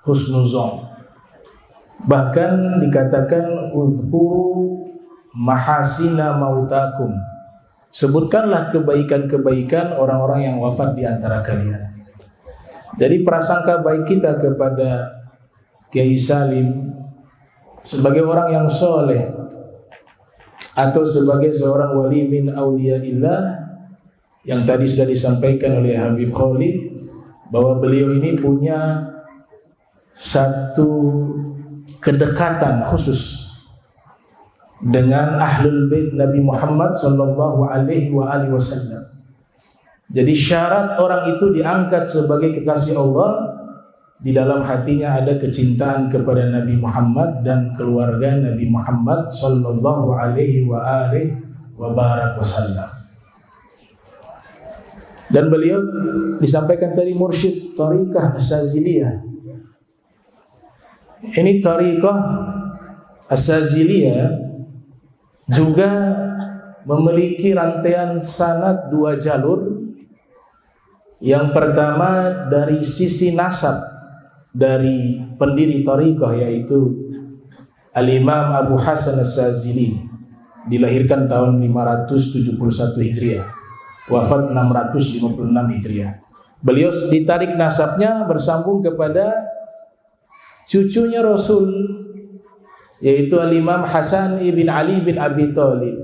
husnuzon. Bahkan dikatakan uzkuru mahasina mautakum. Sebutkanlah kebaikan-kebaikan orang-orang yang wafat di antara kalian. Jadi prasangka baik kita kepada Kiai Salim sebagai orang yang soleh atau sebagai seorang wali min auliyaillah yang tadi sudah disampaikan oleh Habib Khalid bahwa beliau ini punya satu kedekatan khusus dengan ahlul bait Nabi Muhammad sallallahu alaihi wasallam. Jadi syarat orang itu diangkat sebagai kekasih Allah, di dalam hatinya ada kecintaan kepada Nabi Muhammad dan keluarga Nabi Muhammad sallallahu alaihi wasallam. Dan beliau disampaikan tadi mursyid Thariqah As-Saziliyah. Ini Thariqah As-Saziliyah juga memiliki rantaian sanad 2 jalur. Yang pertama dari sisi nasab dari pendiri Thariqah, yaitu Al-Imam Abu Hasan As-Sazili, dilahirkan tahun 571 Hijriah, wafat 656 Hijriah. Beliau ditarik nasabnya bersambung kepada cucunya Rasul, yaitu Al-Imam Hasan ibn Ali bin Abi Thalib,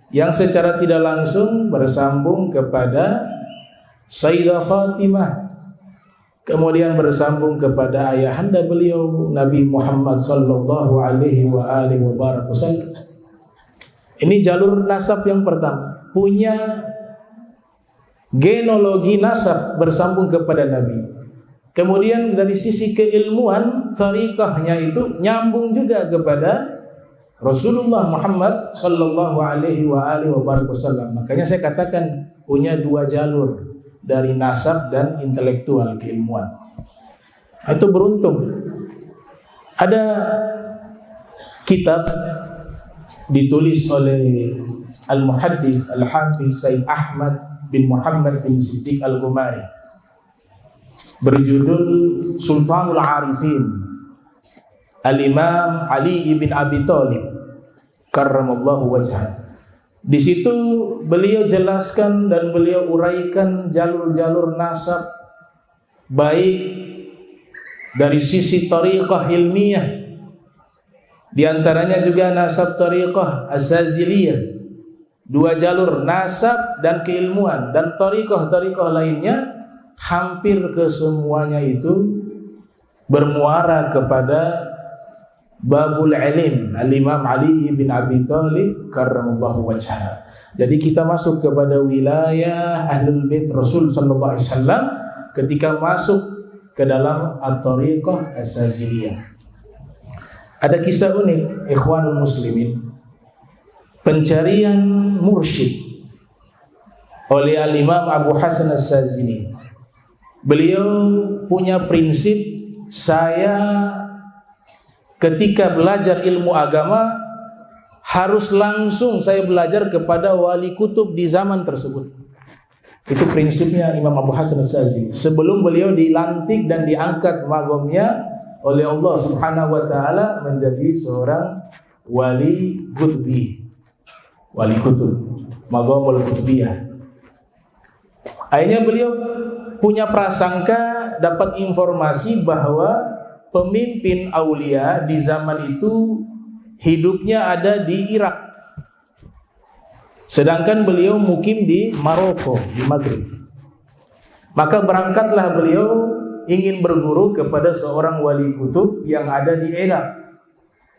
yang secara tidak langsung bersambung kepada Sayyidah Fatimah, kemudian bersambung kepada ayahanda beliau Nabi Muhammad sallallahu alaihi wasallam. Ini jalur nasab yang pertama, punya genealogi nasab bersambung kepada Nabi. Kemudian dari sisi keilmuan, thariqahnya itu nyambung juga kepada Rasulullah Muhammad sallallahu alaihi wasallam. Makanya saya katakan punya 2 jalur dari nasab dan intelektual keilmuan. Itu beruntung. Ada kitab ditulis oleh Al-Muhaddits Al-Hafiz Sayyid Ahmad bin Muhammad bin Siddiq Al-Ghumari berjudul Sultanul Arifin Al-Imam Ali ibn Abi Thalib karramallahu wajhah. Di situ beliau jelaskan dan beliau uraikan jalur-jalur nasab, baik dari sisi thariqah ilmiah, di antaranya juga nasab thariqah As-Saziliyah, 2 jalur nasab dan keilmuan, dan thariqah lainnya hampir kesemuanya itu bermuara kepada babul ilim Al-Imam Ali bin Abi Thalib karramallahu wajhah. Jadi kita masuk kepada wilayah Ahlul Bait Rasul sallallahu alaihi wasallam ketika masuk ke dalam At-Thariqah As-Saziliyah. Ada kisah unik ikhwanul muslimin, pencarian mursyid oleh Al-Imam Abu Hasan As-Sazili. Beliau punya prinsip, saya ketika belajar ilmu agama harus langsung saya belajar kepada wali kutub di zaman tersebut. Itu prinsipnya Imam Abu Hasan As-Sazili. Sebelum beliau dilantik dan diangkat magomnya oleh Allah Subhanahu wa taala menjadi seorang wali qutbi. Wali kutub, magomul qutbiyah. Akhirnya beliau punya prasangka, dapat informasi bahwa pemimpin aulia di zaman itu hidupnya ada di Irak, sedangkan beliau mukim di Maroko, di Maghrib. Maka berangkatlah beliau ingin berguru kepada seorang wali kutub yang ada di Irak.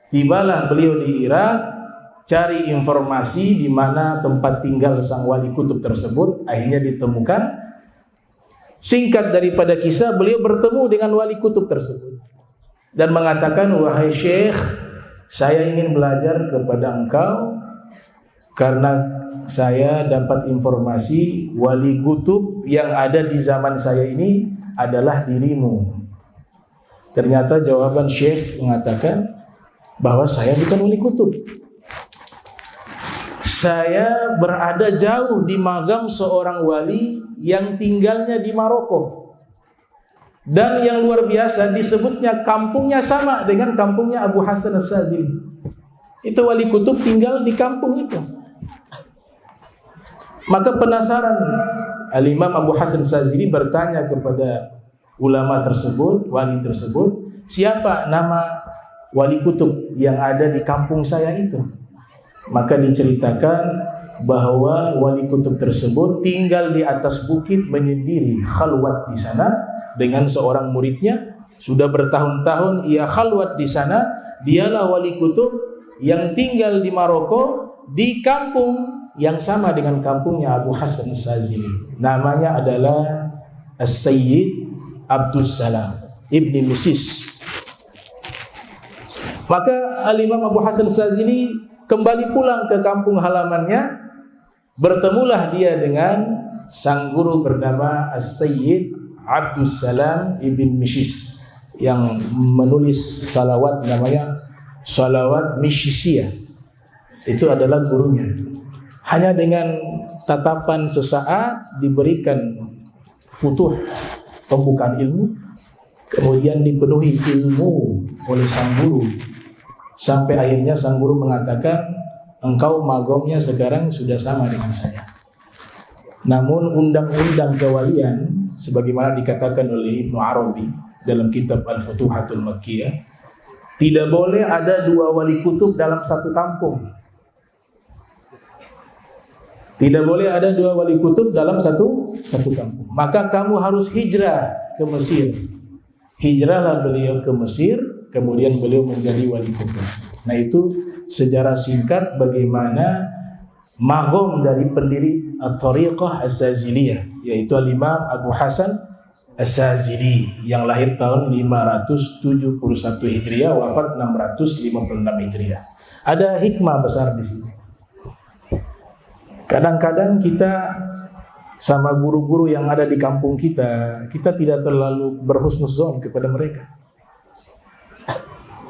Tibalah beliau di Irak, cari informasi di mana tempat tinggal sang wali kutub tersebut. Akhirnya ditemukan. Singkat daripada kisah, beliau bertemu dengan wali kutub tersebut dan mengatakan, wahai syekh, saya ingin belajar kepada engkau karena saya dapat informasi wali kutub yang ada di zaman saya ini adalah dirimu. Ternyata jawaban syekh mengatakan bahwa saya bukan wali kutub. Saya berada jauh di magam seorang wali yang tinggalnya di Maroko. Dan yang luar biasa, disebutnya kampungnya sama dengan kampungnya Abu Hasan As-Sazili. Itu wali kutub tinggal di kampung itu. Maka penasaran Al-Imam Abu Hasan As-Sazili bertanya kepada ulama tersebut, wali tersebut, siapa nama wali kutub yang ada di kampung saya itu? Maka diceritakan bahwa wali kutub tersebut tinggal di atas bukit menyendiri, khalwat di sana dengan seorang muridnya. Sudah bertahun-tahun ia khalwat di sana. Dialah wali kutub yang tinggal di Maroko, di kampung yang sama dengan kampungnya Abu Hasan As-Sazili. Namanya adalah As-Sayyid Abdus Salam Ibni Misis. Maka Al-Imam Abu Hasan As-Sazili kembali pulang ke kampung halamannya. Bertemulah dia dengan sang guru bernama As-Sayyid Abdus Salam Ibn Misis yang menulis salawat, namanya salawat Mishisiyah. Itu adalah gurunya. Hanya dengan tatapan sesaat diberikan futuh, pembukaan ilmu, kemudian dipenuhi ilmu oleh sang guru, sampai akhirnya sang guru mengatakan, engkau magomnya sekarang sudah sama dengan saya. Namun undang-undang kewalian sebagaimana dikatakan oleh Ibnu Arabi dalam kitab Al-Futuhatul Makkiyah, tidak boleh ada dua wali kutub dalam satu kampung. Tidak boleh ada dua wali kutub dalam satu kampung. Maka kamu harus hijrah ke Mesir. Hijrahlah beliau ke Mesir, kemudian beliau menjadi wali kutub. Nah, itu sejarah singkat bagaimana magom dari pendiri At-Thariqah As-Saziliyah, yaitu Al-Imam Abu Hasan As-Sazili yang lahir tahun 571 Hijriah, wafat 656 Hijriah. Ada hikmah besar di sini. Kadang-kadang kita sama guru-guru yang ada di kampung kita tidak terlalu berhusnuzon kepada mereka.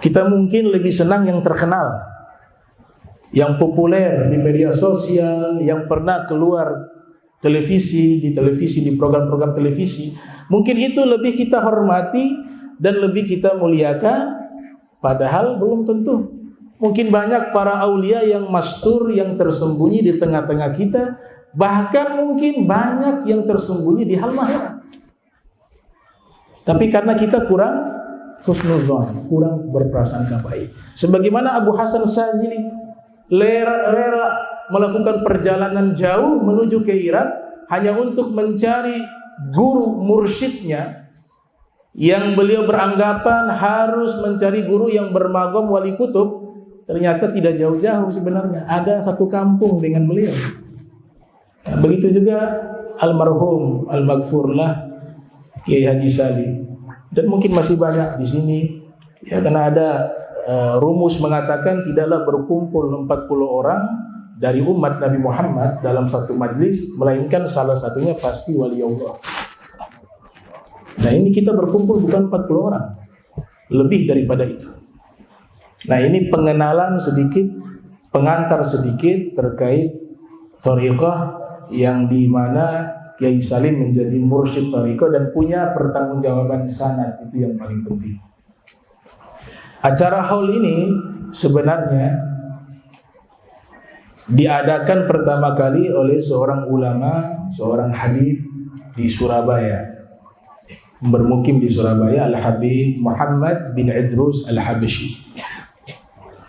Kita mungkin lebih senang yang terkenal, yang populer di media sosial, yang pernah keluar di program-program televisi. Mungkin itu lebih kita hormati dan lebih kita muliakan, padahal belum tentu. Mungkin banyak para aulia yang mastur, yang tersembunyi di tengah-tengah kita, bahkan mungkin banyak yang tersembunyi di hal mahal. Tapi karena kita kurang husnuzon, kurang berprasangka baik. Sebagaimana Abu Hasan Sazili rela melakukan perjalanan jauh menuju ke Irak hanya untuk mencari guru mursyidnya, yang beliau beranggapan harus mencari guru yang bermagom wali kutub. Ternyata tidak jauh-jauh sebenarnya, ada satu kampung dengan beliau. Nah, begitu juga almarhum al-maghfurlah Kiai Haji Salih, dan mungkin masih banyak di sini. Ya, karena ada rumus mengatakan tidaklah berkumpul 40 orang dari umat Nabi Muhammad dalam satu majlis, melainkan salah satunya pasti wali Allah. Nah, ini kita berkumpul bukan 40 orang, lebih daripada itu. Nah, ini pengenalan sedikit, pengantar sedikit terkait thariqah yang di mana Kiai Salim menjadi mursyid thariqah dan punya pertanggungjawaban sanad, itu yang paling penting. Acara haul ini sebenarnya diadakan pertama kali oleh seorang ulama, seorang habib di Surabaya. Bermukim di Surabaya, Al-Habib Muhammad bin Idrus Al-Habsyi.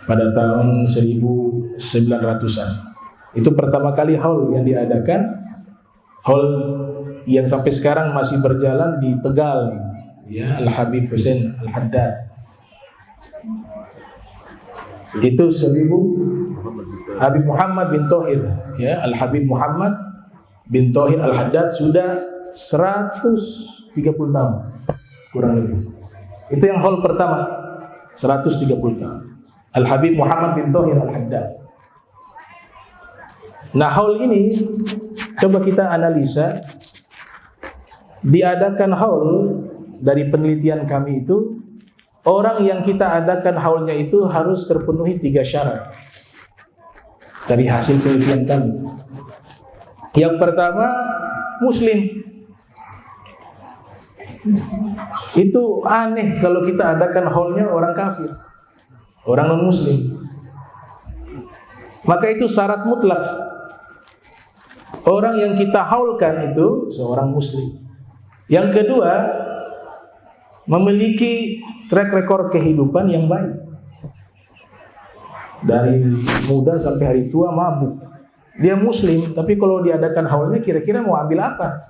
Pada tahun 1900-an. Itu pertama kali haul yang diadakan. Haul yang sampai sekarang masih berjalan di Tegal, ya, Al-Habib Husain Al-Haddad. Itu Habib Muhammad bin Thohir, ya, Al-Habib Muhammad bin Thohir Al-Haddad sudah 130 tahun kurang lebih. Itu yang haul pertama, 130 tahun. Al-Habib Muhammad bin Thohir Al-Haddad. Nah, haul ini coba kita analisa. Diadakan haul dari penelitian kami itu, orang yang kita adakan haulnya itu harus terpenuhi 3 syarat dari hasil penelitian kami. Yang pertama, muslim. Itu aneh kalau kita adakan haulnya orang kafir, orang non-muslim. Maka itu syarat mutlak. Orang yang kita haulkan itu seorang muslim. Yang kedua, memiliki track record kehidupan yang baik. Dari muda sampai hari tua mabuk. Dia muslim, tapi kalau diadakan haulnya kira-kira mau ambil apa?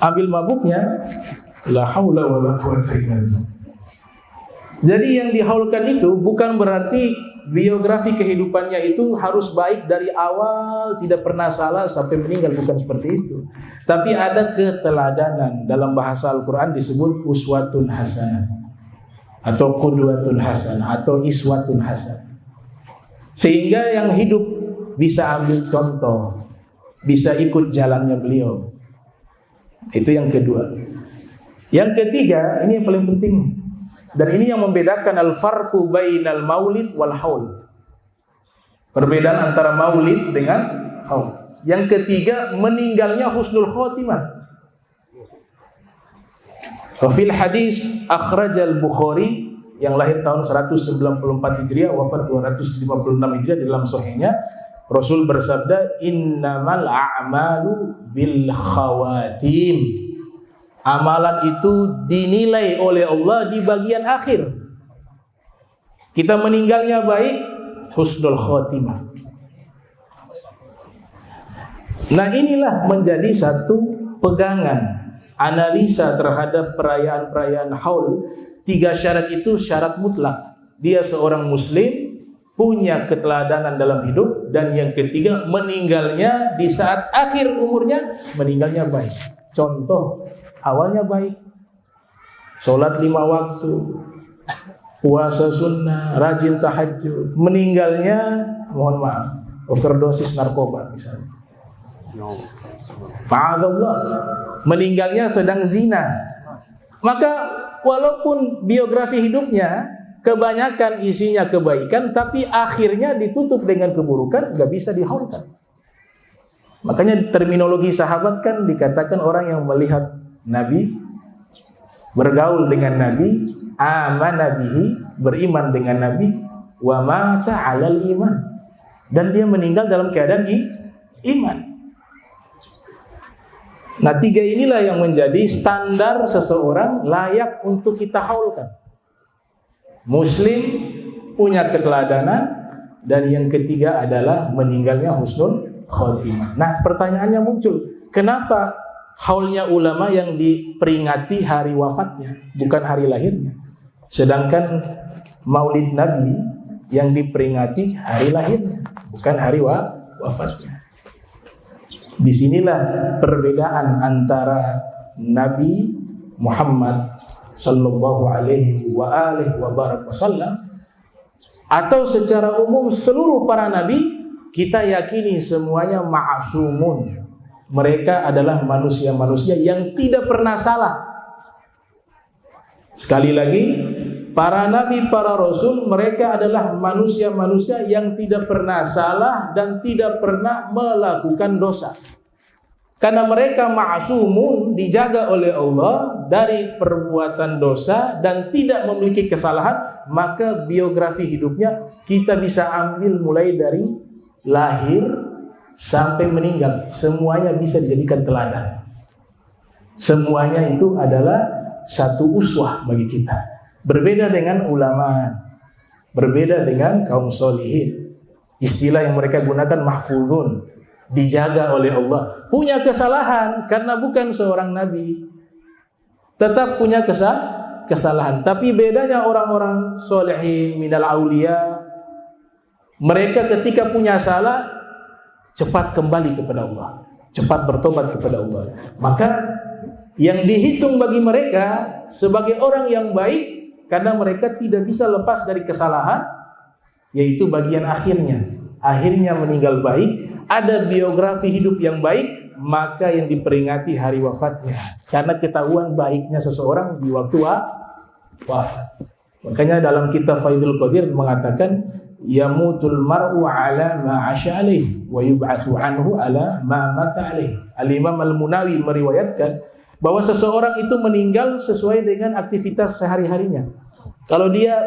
Ambil mabuknya? La haula wala quwwata illa billah. Jadi yang dihaulkan itu bukan berarti biografi kehidupannya itu harus baik dari awal, tidak pernah salah sampai meninggal, bukan seperti itu. Tapi ada keteladanan. Dalam bahasa Al-Quran disebut uswatun hasanah, atau qudwatun hasanah, atau iswatun hasanah. Sehingga yang hidup bisa ambil contoh, bisa ikut jalannya beliau. Itu yang kedua. Yang ketiga, ini yang paling penting. Dan ini yang membedakan al-farqu bainal maulid wal haul. Perbedaan antara maulid dengan haul. Yang ketiga, meninggalnya husnul khotimah. Fil hadis akhrajal Bukhari, yang lahir tahun 194 Hijriah, wafat 256 Hijriah, di dalam sahihnya Rasul bersabda, innamal a'malu bil khawatim. Amalan itu dinilai oleh Allah di bagian akhir. Kita meninggalnya baik, husnul khotimah. Nah, inilah menjadi satu pegangan analisa terhadap perayaan-perayaan haul. 3 syarat itu syarat mutlak. Dia seorang muslim, punya keteladanan dalam hidup, dan yang ketiga, meninggalnya di saat akhir umurnya, meninggalnya baik. Contoh, awalnya baik, sholat 5 waktu, puasa sunnah, rajin tahajud. Meninggalnya, mohon maaf, overdosis narkoba misalnya. Ma'adzallah, meninggalnya sedang zina. Maka walaupun biografi hidupnya kebanyakan isinya kebaikan, tapi akhirnya ditutup dengan keburukan, gak bisa dihaulkan. Makanya terminologi sahabat kan dikatakan orang yang melihat Nabi, bergaul dengan Nabi, amana bihi, beriman dengan Nabi, wa mata 'alal iman, dan dia meninggal dalam keadaan iman. Nah, 3 inilah yang menjadi standar seseorang layak untuk kita haulkan. Muslim, punya keteladanan, dan yang ketiga adalah meninggalnya husnul khotimah. Nah, pertanyaannya muncul, kenapa haulnya ulama yang diperingati hari wafatnya, bukan hari lahirnya? Sedangkan maulid Nabi yang diperingati hari lahirnya, bukan hari wafatnya. Disinilah perbedaan antara Nabi Muhammad sallallahu alaihi wa alihi wa barak wasallam, atau secara umum seluruh para nabi kita yakini semuanya ma'asumun. Mereka adalah manusia-manusia yang tidak pernah salah. Sekali lagi, para nabi, para rasul, mereka adalah manusia-manusia yang tidak pernah salah dan tidak pernah melakukan dosa. Karena mereka ma'asumun, dijaga oleh Allah dari perbuatan dosa dan tidak memiliki kesalahan, maka biografi hidupnya kita bisa ambil mulai dari lahir sampai meninggal. Semuanya bisa dijadikan teladan. Semuanya itu adalah satu uswah bagi kita. Berbeda dengan ulama, berbeda dengan kaum solihin. Istilah yang mereka gunakan mahfuzun, dijaga oleh Allah. Punya kesalahan karena bukan seorang nabi, tetap punya kesalahan. Tapi bedanya orang-orang solihin minal aulia, mereka ketika punya salah cepat kembali kepada Allah, cepat bertobat kepada Allah. Maka yang dihitung bagi mereka sebagai orang yang baik, karena mereka tidak bisa lepas dari kesalahan, yaitu bagian akhirnya meninggal baik, ada biografi hidup yang baik, maka yang diperingati hari wafatnya, karena ketahuan baiknya seseorang di waktu wafat. Makanya dalam kitab Faidul Qadir mengatakan yamutul mar'u ala ma 'asha alaihi wa yub'atsu anhu ala ma mata alaihi. Al-Imam Al-Munawi meriwayatkan bahwa seseorang itu meninggal sesuai dengan aktivitas sehari-harinya. Kalau dia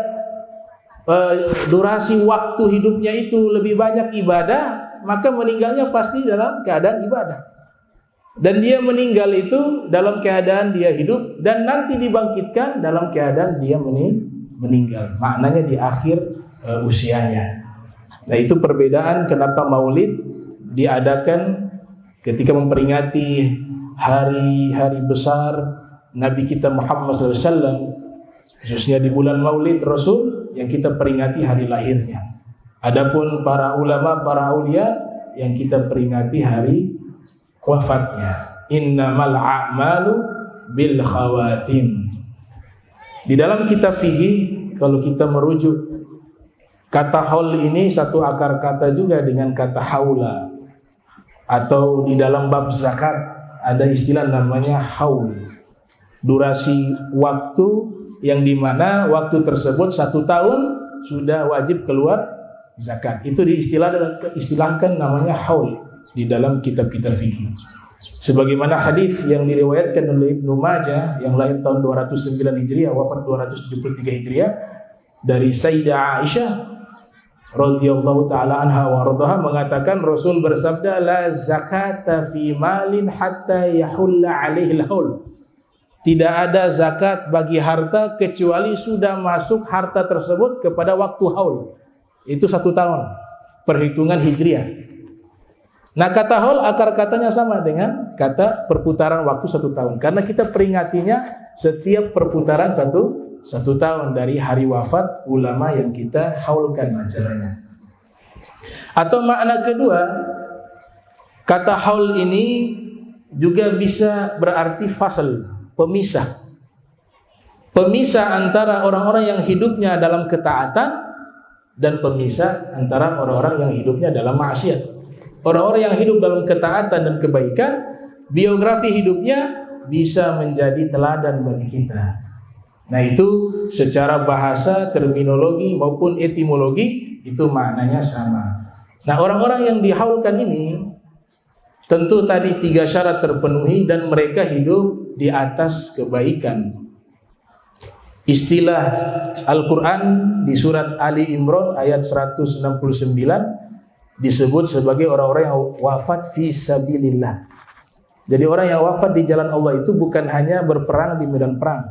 durasi waktu hidupnya itu lebih banyak ibadah, maka meninggalnya pasti dalam keadaan ibadah. Dan dia meninggal itu dalam keadaan dia hidup, dan nanti dibangkitkan dalam keadaan dia meninggal. Maknanya di akhir usianya. Nah, itu perbedaan kenapa Maulid diadakan ketika memperingati hari-hari besar Nabi kita Muhammad SAW, khususnya di bulan Maulid Rasul yang kita peringati hari lahirnya. Adapun para ulama, para aulia yang kita peringati hari wafatnya. Innamal a'malu bil khawatim. Di dalam kitab fikih, kalau kita merujuk kata haul ini satu akar kata juga dengan kata haula. Atau di dalam bab zakat ada istilah namanya haul. Durasi waktu yang dimana waktu tersebut 1 tahun sudah wajib keluar zakat. Itu diistilahkan namanya haul di dalam kitab-kitab fikih. Sebagaimana hadis yang diriwayatkan oleh Ibnu Majah yang lahir tahun 209 Hijriah, wafat 273 Hijriah, dari Sayyidah Aisyah radhiyallahu taala anha wa radhaha mengatakan Rasul bersabda, la zakata fi malin hatta yahulla alaihi al-haul. Tidak ada zakat bagi harta kecuali sudah masuk harta tersebut kepada waktu haul. Itu 1 tahun perhitungan Hijriah. Nah, kata haul akar katanya sama dengan kata perputaran waktu 1 tahun. Karena kita peringatinya setiap perputaran satu tahun dari hari wafat ulama yang kita haulkan acaranya. Atau makna kedua, kata haul ini juga bisa berarti fasal, pemisah. Pemisah antara orang-orang yang hidupnya dalam ketaatan dan pemisah antara orang-orang yang hidupnya dalam maksiat. Orang-orang yang hidup dalam ketaatan dan kebaikan, biografi hidupnya bisa menjadi teladan bagi kita. Nah, itu secara bahasa, terminologi maupun etimologi itu maknanya sama. Nah, orang-orang yang dihaulkan ini tentu tadi 3 syarat terpenuhi dan mereka hidup di atas kebaikan. Istilah Al-Quran di surat Ali Imran ayat 169 disebut sebagai orang-orang yang wafat fi sabilillah. Jadi orang yang wafat di jalan Allah itu bukan hanya berperang di medan perang,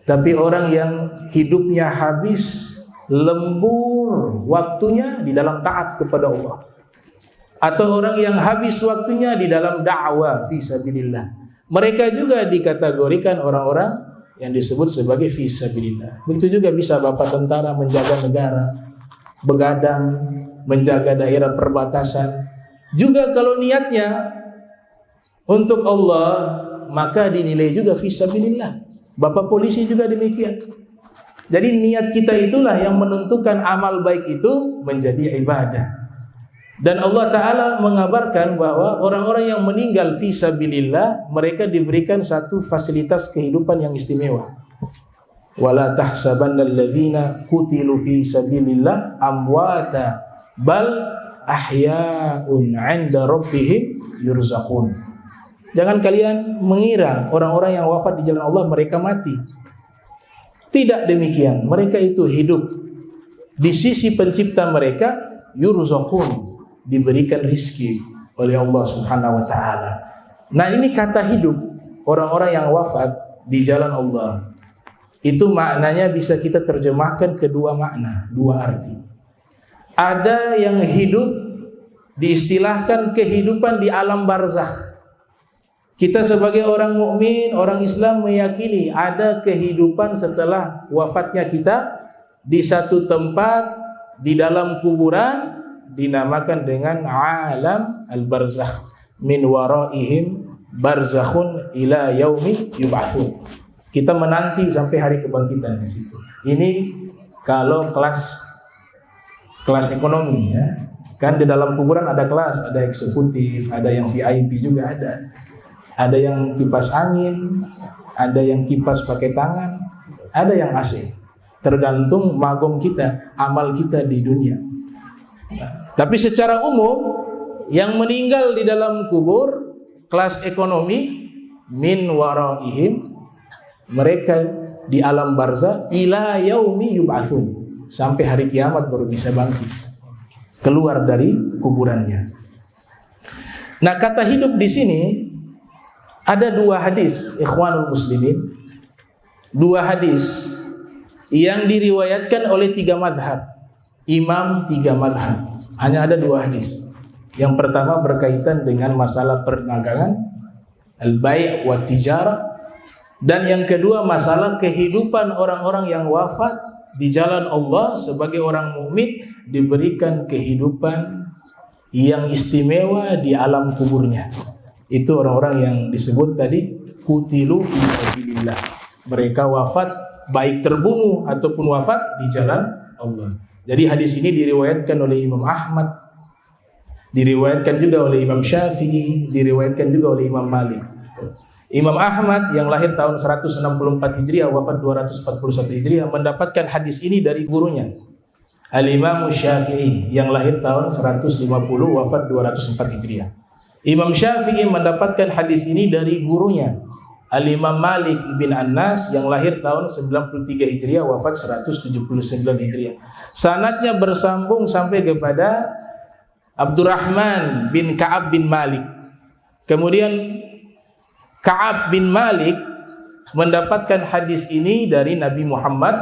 tapi orang yang hidupnya habis lembur waktunya di dalam taat kepada Allah, atau orang yang habis waktunya di dalam dakwah fi sabilillah. Mereka juga dikategorikan orang-orang yang disebut sebagai fi sabilillah. Begitu juga bisa bapak tentara menjaga negara, begadang menjaga daerah perbatasan. Juga kalau niatnya untuk Allah, maka dinilai juga fi sabilillah. Bapak polisi juga demikian. Jadi niat kita itulah yang menentukan amal baik itu menjadi ibadah. Dan Allah Ta'ala mengabarkan bahwa orang-orang yang meninggal fi sabilillah, mereka diberikan satu fasilitas kehidupan yang istimewa. Wala tahsabanna alladhina qutilu fi sabilillah amwata bal ahya'un 'inda rabbihim yurzaqun. Jangan kalian mengira orang-orang yang wafat di jalan Allah mereka mati. Tidak demikian. Mereka itu hidup di sisi pencipta mereka, yurzaqun, diberikan rizki oleh Allah Subhanahu wa taala. Nah, ini kata hidup orang-orang yang wafat di jalan Allah. Itu maknanya bisa kita terjemahkan kedua makna, 2 arti. Ada yang hidup diistilahkan kehidupan di alam barzakh. Kita sebagai orang mukmin, orang Islam meyakini ada kehidupan setelah wafatnya kita di satu tempat di dalam kuburan dinamakan dengan alam al-barzakh. Min waraihim barzakhun ila yaumi yub'atsun. Kita menanti sampai hari kebangkitan di situ. Ini kalau kelas ekonomi ya. Kan di dalam kuburan ada kelas, ada eksekutif, ada yang VIP juga ada. Ada yang kipas angin, ada yang kipas pakai tangan, ada yang AC. tergantung magom kita, amal kita di dunia. Tapi secara umum yang meninggal di dalam kubur kelas ekonomi min waraihim, mereka di alam barzah ila yaumi yub'atsun, sampai hari kiamat baru bisa bangkit keluar dari kuburannya. Nah, kata hidup di sini ada dua hadis, ikhwanul muslimin, dua hadis yang diriwayatkan oleh tiga mazhab, imam tiga mazhab. Hanya ada dua hadis. Yang pertama berkaitan dengan masalah perdagangan, al-bai' wa tijarah, dan yang kedua masalah kehidupan orang-orang yang wafat di jalan Allah sebagai orang mukmin, diberikan kehidupan yang istimewa di alam kuburnya. Itu orang-orang yang disebut tadi qutilu fi sabilillah. Mereka wafat baik terbunuh ataupun wafat di jalan Allah. Jadi hadis ini diriwayatkan oleh Imam Ahmad, diriwayatkan juga oleh Imam Syafi'i, diriwayatkan juga oleh Imam Malik. Imam Ahmad yang lahir tahun 164 Hijriah, wafat 241 Hijriah, mendapatkan hadis ini dari gurunya Al-Imam Syafi'i yang lahir tahun 150, wafat 204 Hijriah. Imam Syafi'i mendapatkan hadis ini dari gurunya Al-Imam Malik ibn Anas yang lahir tahun 93 Hijriah, wafat 179 Hijriah. Sanadnya bersambung sampai kepada Abdurrahman bin Ka'ab bin Malik. Kemudian Ka'ab bin Malik mendapatkan hadis ini dari Nabi Muhammad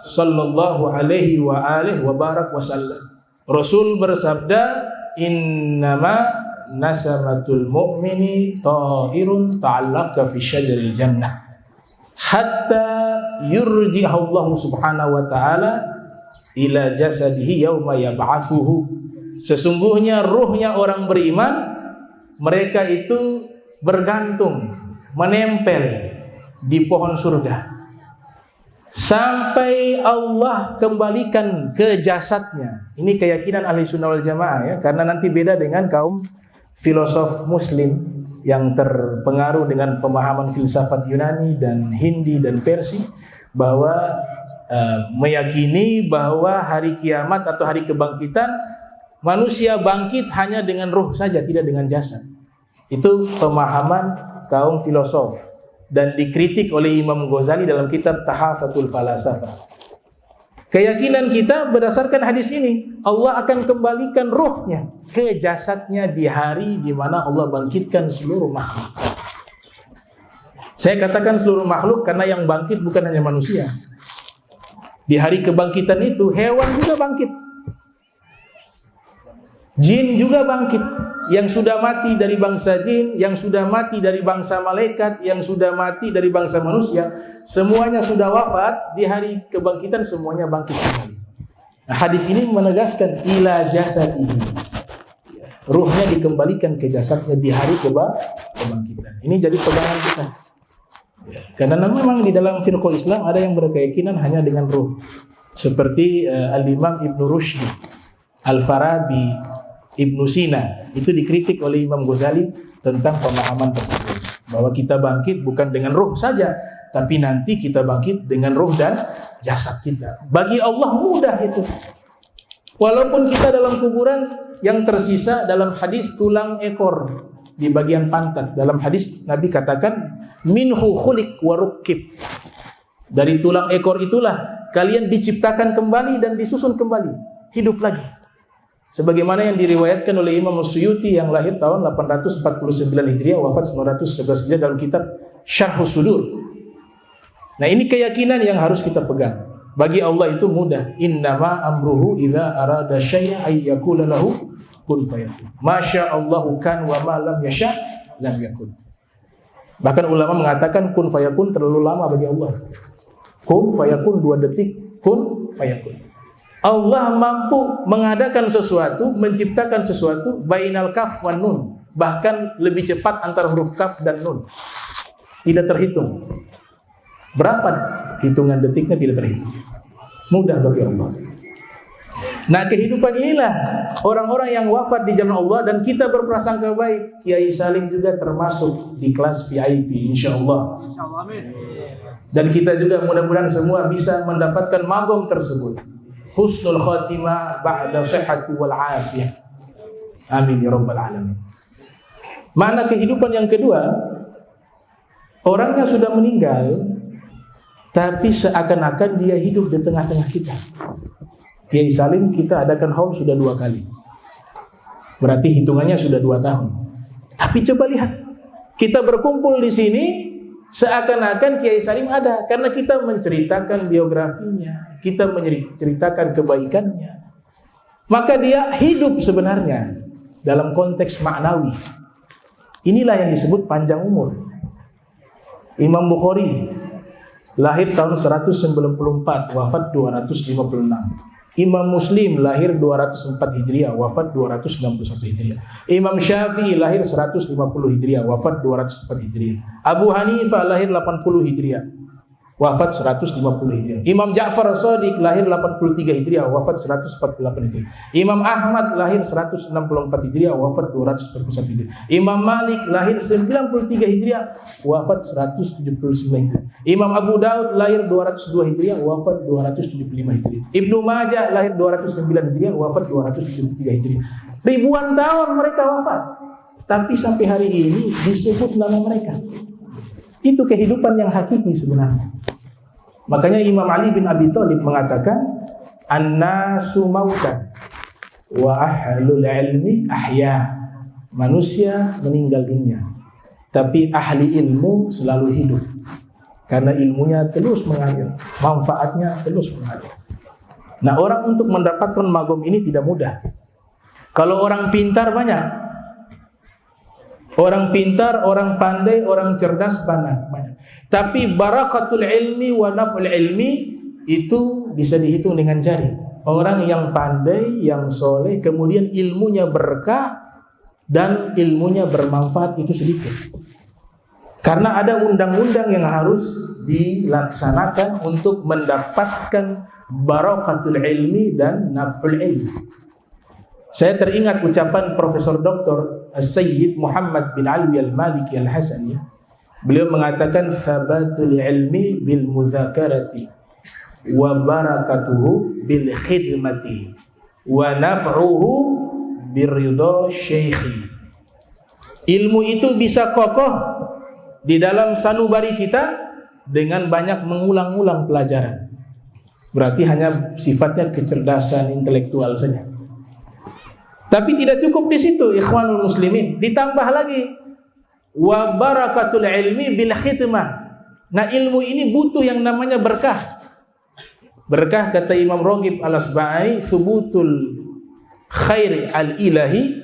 sallallahu alaihi wa alihi wa barak wasallam. Rasul bersabda, "Innama nasamatul mu'mini ta'irun ta'allaqa fi syajaril jannah hatta yurji'ahu Allah subhanahu wa ta'ala ila jasadihi yauma yab'atsuhu." Sesungguhnya ruhnya orang beriman, mereka itu bergantung, menempel di pohon surga sampai Allah kembalikan ke jasadnya. Ini keyakinan ahli sunnah wal jamaah ya, karena nanti beda dengan kaum filosof muslim yang terpengaruh dengan pemahaman filsafat Yunani dan Hindi dan Persia, bahwa meyakini bahwa hari kiamat atau hari kebangkitan manusia bangkit hanya dengan ruh saja, tidak dengan jasad. Itu pemahaman kaum filosof dan dikritik oleh Imam Ghazali dalam kitab Tahafatul Falasafah. Keyakinan kita berdasarkan hadis ini, Allah akan kembalikan ruhnya ke jasadnya di hari di mana Allah bangkitkan seluruh makhluk. Saya katakan seluruh makhluk karena yang bangkit bukan hanya manusia. Di hari kebangkitan itu hewan juga bangkit, jin juga bangkit. Yang sudah mati dari bangsa jin, yang sudah mati dari bangsa malaikat, yang sudah mati dari bangsa manusia, semuanya sudah wafat. Di hari kebangkitan semuanya bangkit kembali. Nah, hadis ini menegaskan ila jasadihi, ruhnya dikembalikan ke jasadnya di hari kebangkitan. Ini jadi pegangan kita. Karena memang di dalam firqah Islam ada yang berkeyakinan hanya dengan ruh, seperti Al-Imam Ibn Rushdi, Al-Farabi, Ibnu Sina. Itu dikritik oleh Imam Ghazali tentang pemahaman tersebut, bahwa kita bangkit bukan dengan ruh saja, tapi nanti kita bangkit dengan ruh dan jasad kita. Bagi Allah mudah itu. Walaupun kita dalam kuburan, yang tersisa dalam hadis tulang ekor di bagian pantat. Dalam hadis Nabi katakan, minhu khuliq wa rukkib. Dari tulang ekor itulah kalian diciptakan kembali dan disusun kembali, hidup lagi. Sebagaimana yang diriwayatkan oleh Imam Suyuti yang lahir tahun 849 Hijriah, wafat 911 Hijriah, dalam kitab Syarhus Sudur. Nah, ini keyakinan yang harus kita pegang. Bagi Allah itu mudah. Innama amruhu idza arada syai'an ay yaqula lahu kun fayakun. Masyaallahu kan wa ma lam yasha lam yakun. Bahkan ulama mengatakan kun fayakun terlalu lama bagi Allah. Kun fayakun 2 detik, kun fayakun. Allah mampu mengadakan sesuatu, menciptakan sesuatu bainal kaf wan nun, bahkan lebih cepat antara huruf kaf dan nun. Tidak terhitung. Berapa hitungan detiknya tidak terhitung. Mudah bagi Allah. Nah, kehidupan inilah orang-orang yang wafat di jalan Allah, dan kita berprasangka baik. Kiai Salim juga termasuk di kelas VIP, insyaallah. Insyaallah, amin. Dan kita juga mudah-mudahan semua bisa mendapatkan magom tersebut. Husnul khatimah ba'da sihhati wal afiyah. Amin ya rabbal alamin. Makna kehidupan yang kedua, orangnya sudah meninggal, tapi seakan-akan dia hidup di tengah-tengah kita. Kiai Salim kita adakan haul sudah 2 kali. Berarti hitungannya sudah 2 tahun. Tapi coba lihat, kita berkumpul di sini seakan-akan Kiai Salim ada, karena kita menceritakan biografinya, kita menceritakan kebaikannya. Maka dia hidup sebenarnya dalam konteks maknawi. Inilah yang disebut panjang umur. Imam Bukhari lahir tahun 194, wafat 256. Imam Muslim lahir 204 Hijriah, wafat 291 Hijriah. Imam Syafi'i lahir 150 Hijriah, wafat 204 Hijriah. Abu Hanifah lahir 80 Hijriah, wafat 150 Hijriah. Imam Ja'far As-Shadiq lahir 83 Hijriah, wafat 148 Hijriah. Imam Ahmad lahir 164 Hijriah, wafat 241 Hijriah. Imam Malik lahir 93 Hijriah, wafat 179 Hijriah. Imam Abu Daud lahir 202 Hijriah, wafat 275 Hijriah. Ibnu Majah lahir 209 Hijriah, wafat 273 Hijriah. Ribuan tahun mereka wafat, tapi sampai hari ini disebut nama mereka. Itu kehidupan yang hakiki sebenarnya. Makanya Imam Ali bin Abi Thalib mengatakan, "An-nasu mautan wa ahlul ilmi ahya." Manusia meninggal dunia, tapi ahli ilmu selalu hidup. Karena ilmunya terus mengalir, manfaatnya terus mengalir. Nah, orang untuk mendapatkan magom ini tidak mudah. Kalau orang pintar banyak. Orang pintar, orang pandai, orang cerdas banyak. Tapi barakatul ilmi wa naf'ul ilmi itu bisa dihitung dengan jari. Orang yang pandai, yang soleh, kemudian ilmunya berkah dan ilmunya bermanfaat itu sedikit. Karena ada undang-undang yang harus dilaksanakan untuk mendapatkan barakatul ilmi dan naf'ul ilmi. Saya teringat ucapan Profesor Dr. Sayyid Muhammad bin Alwi al-Maliki al-Hasani. Beliau mengatakan thabatul ilmi bil mudzakarati wa barakatuhu bil khidmati wa naf'uhu biridha syekhi. Ilmu itu bisa kokoh di dalam sanubari kita dengan banyak mengulang-ulang pelajaran. Berarti hanya sifatnya kecerdasan intelektual saja. Tapi tidak cukup di situ, ikhwanul muslimin. Ditambah lagi wa barakatul ilmi bil khidmah. Nah, ilmu ini butuh yang namanya berkah. Berkah kata Imam Raghib Al-Asbahani, thubutul khairi al-ilahi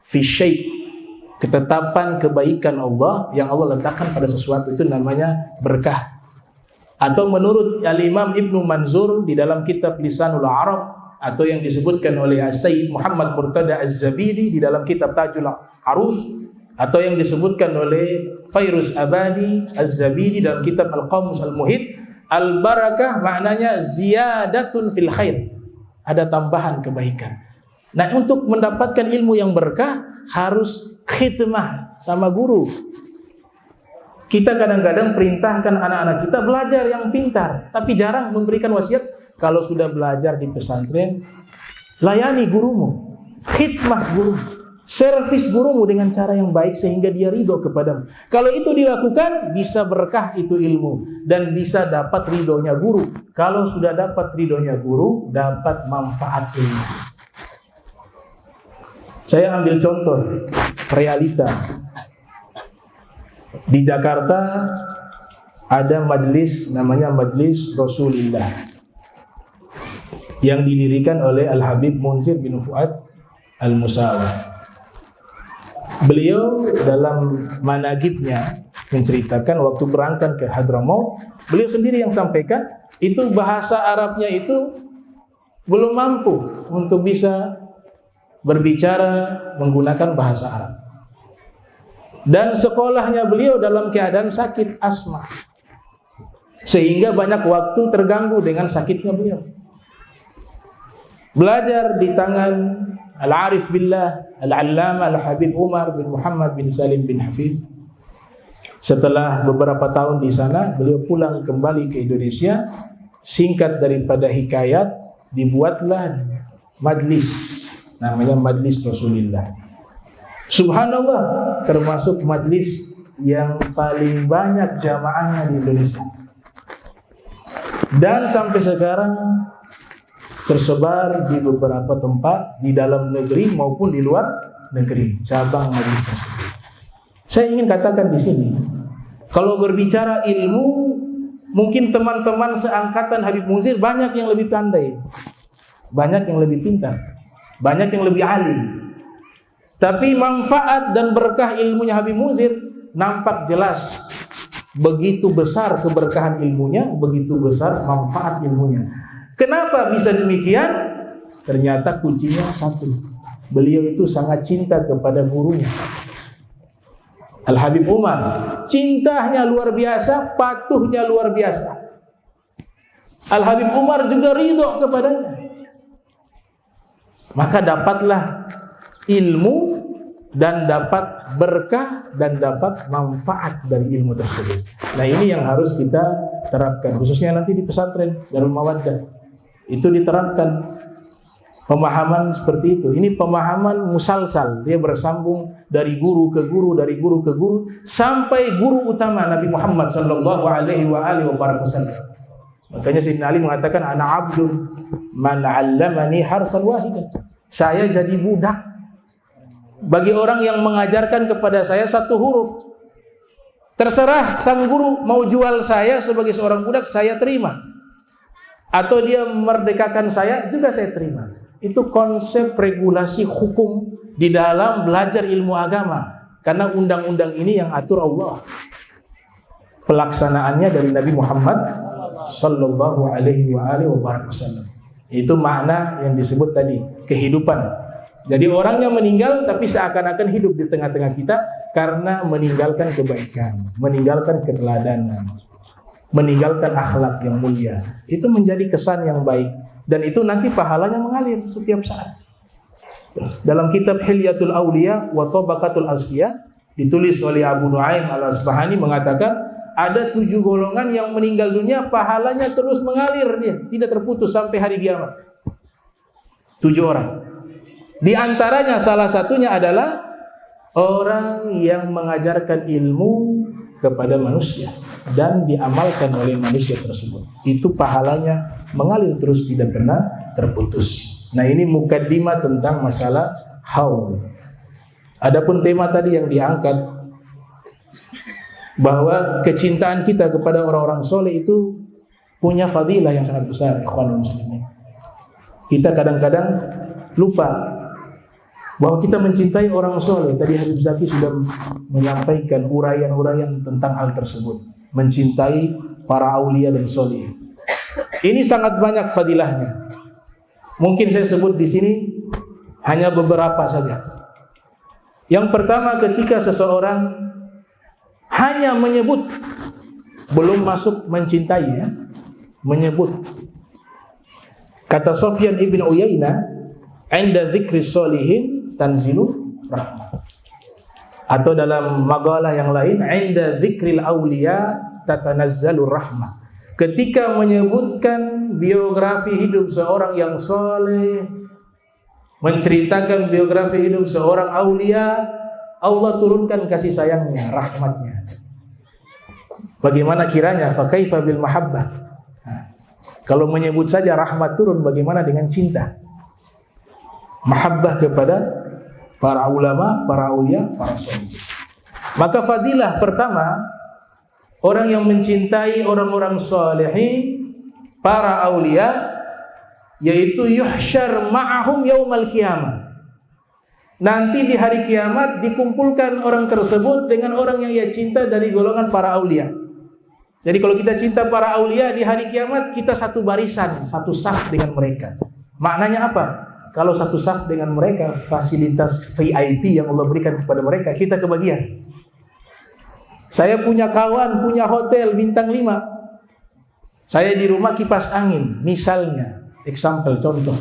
fi syai'. Ketetapan kebaikan Allah yang Allah letakkan pada sesuatu itu namanya berkah. Atau menurut Al-Imam Ibnu Manzur di dalam kitab Lisanul Arab, atau yang disebutkan oleh Sayyid Muhammad Murtada Az-Zabidi di dalam kitab Tajul Arus, atau yang disebutkan oleh Fairuz Abadi Az-Zabidi dalam kitab Al-Qamus Al-Muhit, al-barakah maknanya ziyadatun fil khair, ada tambahan kebaikan. Nah, untuk mendapatkan ilmu yang berkah harus khidmah sama guru. Kita kadang-kadang perintahkan anak-anak kita belajar yang pintar, tapi jarang memberikan wasiat. Kalau sudah belajar di pesantren, layani gurumu, khidmah guru, servis gurumu dengan cara yang baik sehingga dia ridho kepadamu. Kalau itu dilakukan, bisa berkah itu ilmu dan bisa dapat ridhonya guru. Kalau sudah dapat ridhonya guru, dapat manfaat ilmu. Saya ambil contoh realita. Di Jakarta ada majelis namanya Majelis Rasulillah yang didirikan oleh Al-Habib Munzir bin Fuad Al-Musawa. Beliau dalam managibnya menceritakan waktu berangkat ke Hadramaut, beliau sendiri yang sampaikan, itu bahasa Arabnya itu belum mampu untuk bisa berbicara menggunakan bahasa Arab. Dan sekolahnya beliau dalam keadaan sakit asma, sehingga banyak waktu terganggu dengan sakitnya beliau. Belajar di tangan Al-Arif Billah Al-Allama Al-Habib Umar bin Muhammad bin Salim bin Hafiz, Setelah beberapa tahun di sana, beliau pulang kembali ke Indonesia. Singkat daripada hikayat, dibuatlah majlis, namanya Majlis Rasulullah. Subhanallah, termasuk majlis yang paling banyak jamaahnya di Indonesia. Dan sampai sekarang tersebar di beberapa tempat di dalam negeri maupun di luar negeri cabang majlis tersebut. Saya ingin katakan di sini, kalau berbicara ilmu, mungkin teman-teman seangkatan Habib Munzir banyak yang lebih pandai, banyak yang lebih pintar, banyak yang lebih alim. Tapi manfaat dan berkah ilmunya Habib Munzir nampak jelas. Begitu besar keberkahan ilmunya, begitu besar manfaat ilmunya. Kenapa bisa demikian? Ternyata kuncinya satu. Beliau itu sangat cinta kepada gurunya, Al-Habib Umar. Cintanya luar biasa, patuhnya luar biasa. Al-Habib Umar juga ridho kepadanya. Maka dapatlah ilmu dan dapat berkah dan dapat manfaat dari ilmu tersebut. Nah, ini yang harus kita terapkan, khususnya nanti di pesantren Darul Mawaddah. Itu diterapkan pemahaman seperti itu. Ini pemahaman musalsal, dia bersambung dari guru ke guru, dari guru ke guru, sampai guru utama Nabi Muhammad sallallahu alaihi wasallam. Makanya Sayyidina Ali mengatakan, ana abdun man 'allamani harfan wahidan. Saya jadi budak bagi orang yang mengajarkan kepada saya satu huruf. Terserah sang guru mau jual saya sebagai seorang budak, saya terima. Atau dia memerdekakan saya, juga saya terima. Itu konsep regulasi hukum di dalam belajar ilmu agama. Karena undang-undang ini yang atur Allah. Pelaksanaannya dari Nabi Muhammad sallallahu alaihi wasallam. Itu makna yang disebut tadi, kehidupan. Jadi orangnya meninggal tapi seakan-akan hidup di tengah-tengah kita karena meninggalkan kebaikan, meninggalkan keteladanan, meninggalkan akhlak yang mulia. Itu menjadi kesan yang baik dan itu nanti pahalanya mengalir setiap saat. Dalam kitab Hilyatul Auliya wa Tabaqatul Asfiya ditulis oleh Abu Nuaim Al-Asbahani mengatakan ada 7 golongan yang meninggal dunia pahalanya terus mengalir, dia tidak terputus sampai hari kiamat. 7 orang. Di antaranya salah satunya adalah orang yang mengajarkan ilmu kepada manusia dan diamalkan oleh manusia tersebut. Itu pahalanya mengalir terus, tidak pernah terputus. Nah, ini mukaddimah tentang masalah haul. Adapun tema tadi yang diangkat, bahwa kecintaan kita kepada orang-orang soleh itu punya fadilah yang sangat besar, ikhwanul muslimin. Kita kadang-kadang lupa bahwa kita mencintai orang soleh. Tadi Habib Zaki sudah menyampaikan uraian-uraian tentang hal tersebut. Mencintai para aulia dan soleh. Ini sangat banyak fadilahnya. Mungkin saya sebut di sini hanya beberapa saja. Yang pertama, ketika seseorang hanya menyebut, belum masuk mencintai, ya, menyebut. Kata Sufyan ibn Uyainah, "Inda dzikri sholihin tanzilu rahmah." Atau dalam maqalah yang lain, "Inda dzikril auliya tatanazzalu rahmah." Ketika menyebutkan biografi hidup seorang yang soleh, menceritakan biografi hidup seorang aulia, Allah turunkan kasih sayangnya, rahmatnya. Bagaimana kiranya fa kaifa bil mahabbah? Kalau menyebut saja rahmat turun, bagaimana dengan cinta? Mahabbah kepada para ulama, para aulia, para soleh. Maka fadilah pertama, orang yang mencintai orang-orang salihin, para aulia, yaitu yuhsyar ma'ahum yaumal qiyamah. Nanti di hari kiamat dikumpulkan orang tersebut dengan orang yang ia cinta dari golongan para aulia. Jadi kalau kita cinta para aulia, di hari kiamat kita satu barisan, satu saf dengan mereka. Maknanya apa? Kalau satu saf dengan mereka, fasilitas VIP yang Allah berikan kepada mereka, kita kebagian. Saya punya kawan, punya hotel bintang 5. Saya di rumah kipas angin, misalnya, example, contoh.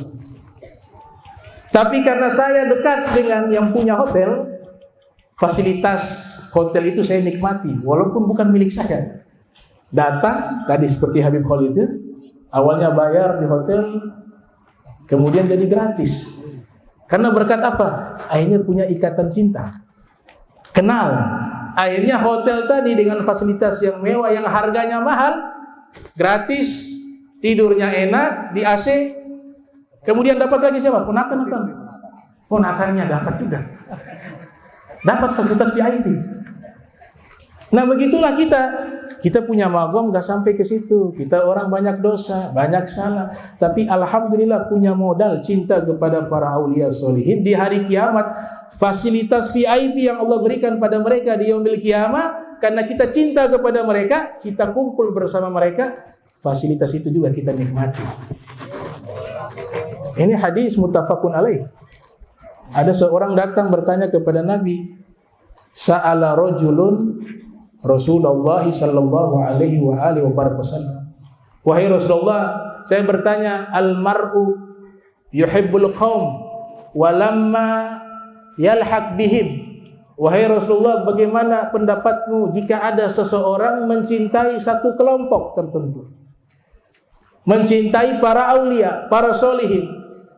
Tapi karena saya dekat dengan yang punya hotel, fasilitas hotel itu saya nikmati walaupun bukan milik saya. Datang tadi seperti Habib Khalid itu, awalnya bayar di hotel, kemudian jadi gratis. Karena berkat apa? Akhirnya punya ikatan cinta. Kenal. Akhirnya hotel tadi dengan fasilitas yang mewah, yang harganya mahal, gratis, tidurnya enak, di AC. Kemudian dapat lagi siapa? Ponakannya dapat juga. Dapat fasilitas VIP. Nah begitulah kita punya magong nggak sampai ke situ. Kita orang banyak dosa, banyak salah, tapi alhamdulillah punya modal cinta kepada para aulia solihin. Di hari kiamat fasilitas VIP yang Allah berikan pada mereka di yaumil kiamah, karena kita cinta kepada mereka, kita kumpul bersama mereka, fasilitas itu juga kita nikmati. Ini hadis muttafaqun alaih. Ada seorang datang bertanya kepada Nabi, sa'ala rajulun Rasulullah sallallahu alaihi wa alihi wasallam. Wahai Rasulullah, saya bertanya, al-mar'u yuhibbul qaum wa lamma yalhaq bihim. Wahai Rasulullah, bagaimana pendapatmu jika ada seseorang mencintai satu kelompok tertentu? Mencintai para aulia, para solihin,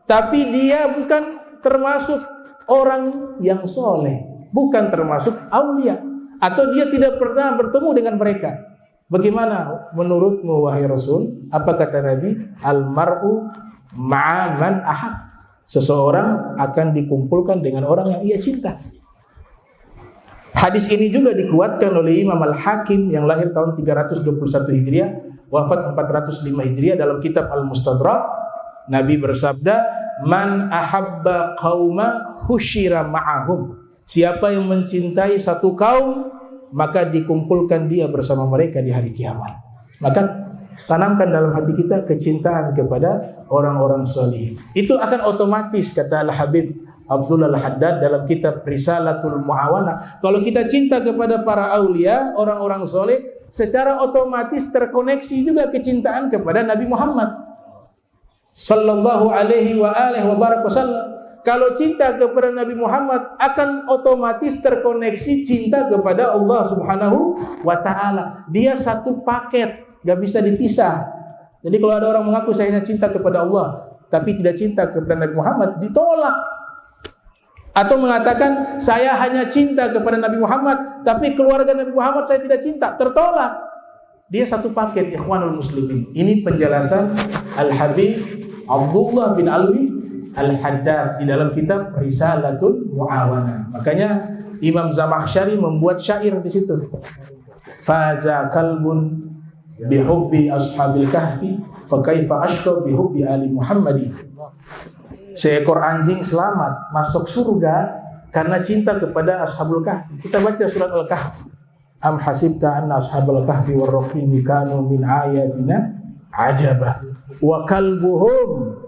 tapi dia bukan termasuk orang yang soleh, bukan termasuk aulia, atau dia tidak pernah bertemu dengan mereka. Bagaimana menurutmu wahai Rasul? Apa kata Nabi? Al-mar'u ma'a man ahab. Seseorang akan dikumpulkan dengan orang yang ia cinta. Hadis ini juga dikuatkan oleh Imam Al-Hakim yang lahir tahun 321 Hijriah, wafat 405 Hijriah, dalam kitab Al-Mustadrak. Nabi bersabda, man ahabba qauma husyira ma'ahum. Siapa yang mencintai satu kaum, maka dikumpulkan dia bersama mereka di hari kiamat. Maka tanamkan dalam hati kita kecintaan kepada orang-orang salih. Itu akan otomatis, kata Al-Habib Abdullah Al-Haddad dalam kitab Risalatul Mu'awanah. Kalau kita cinta kepada para aulia, orang-orang soleh, secara otomatis terkoneksi juga kecintaan kepada Nabi Muhammad sallallahu alaihi wa alihi wa barak wasallam. Kalau cinta kepada Nabi Muhammad, akan otomatis terkoneksi cinta kepada Allah Subhanahu wa ta'ala. Dia satu paket, gak bisa dipisah. Jadi kalau ada orang mengaku saya hanya cinta kepada Allah, tapi tidak cinta kepada Nabi Muhammad, ditolak. Atau mengatakan saya hanya cinta kepada Nabi Muhammad, tapi keluarga Nabi Muhammad saya tidak cinta, tertolak. Dia satu paket, ikhwanul muslimin. Ini penjelasan Al-Habib Abdullah bin Alwi Al-Haddad di dalam kitab Risalatul Mu'awanah. Makanya Imam Zamakhsyari membuat syair di situ. Faza kalbun bihubbi ashabil kahfi, fa kaifa ashqa bihubbi ali Muhammadi. Seekor anjing selamat masuk surga karena cinta kepada ashabul kahfi. Kita baca surat Al-Kahfi. Am hasibta anna ashabal kahfi war-raqimi kanu min ayatina ajaba. Wa kalbuhum